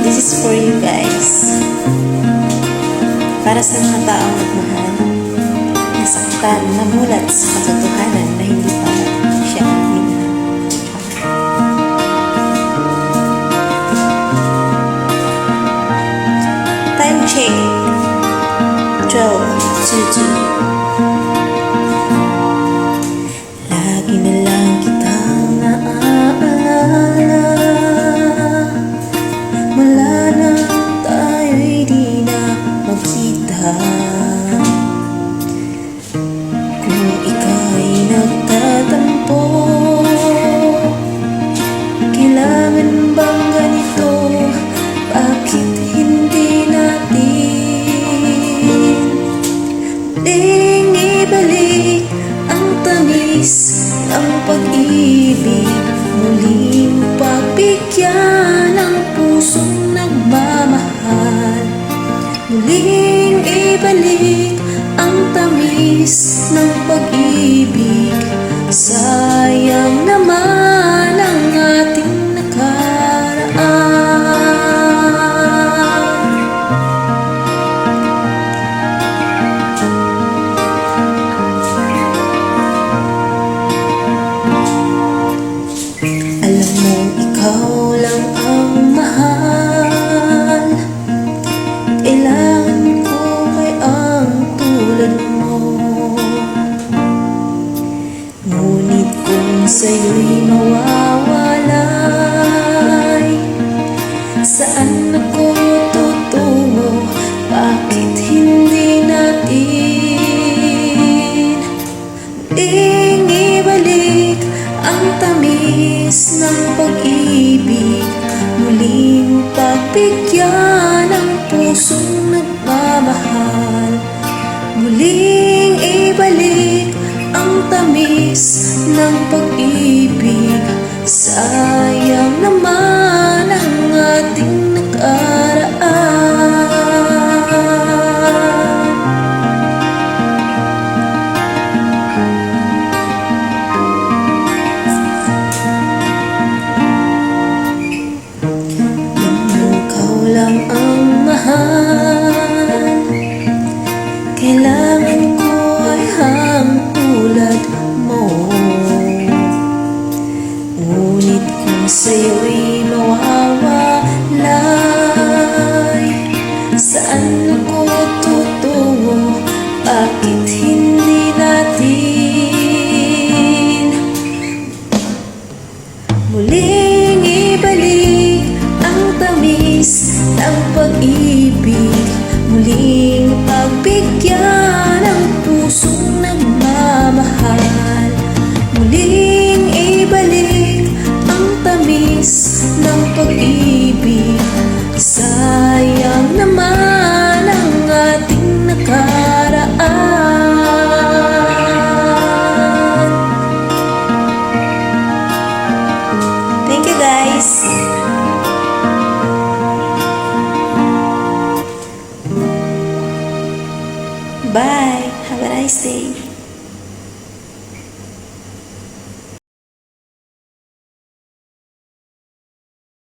This is for you guys. Para sa mga taong nagmahal, nasaktan, namulat sa katotohanan na hindi pa siya minahal. Time check. 12:22. Lagi na lang kitang naaalala, mula nang tayo'y di na magkita. Kung ika'y nagtatampo, kailangan bang ganito? Bakit hindi natin muling ibalik ang tamis ng pag-ibig, muling pagbigyan ang pusong nagmamahal, muling ibalik ang tamis ng pag-ibig. Sayang naman ang ating nakaraan. Alam mo, ikaw lang ang mahal. Kailangan ko ay ang tulad mo. Ngunit kung sa'yo'y mawawalay, saan ako tutungo? Bakit hindi natin muling ibalik ang tamis ng pag-ibig, muling pagbigyan ang pusong nagmamahal, muling ibalik ang tamis ng pag-ibig. Sayang naman ang ating nakaraan. Ikaw lang ang mahal. Kailangan ko ay ang tulad mo. Ngunit kung sa'yo'y mawawalay, saan ako tutungo? Bakit hindi natin muling ibalik ang tamis ng pag-ibig, muling pagbigyan ang pusong nagmamahal, muling ibalik ang tamis ng pag-ibig. Sayang naman ang ating nakaraan. Thank you guys. Bye. Have a nice day.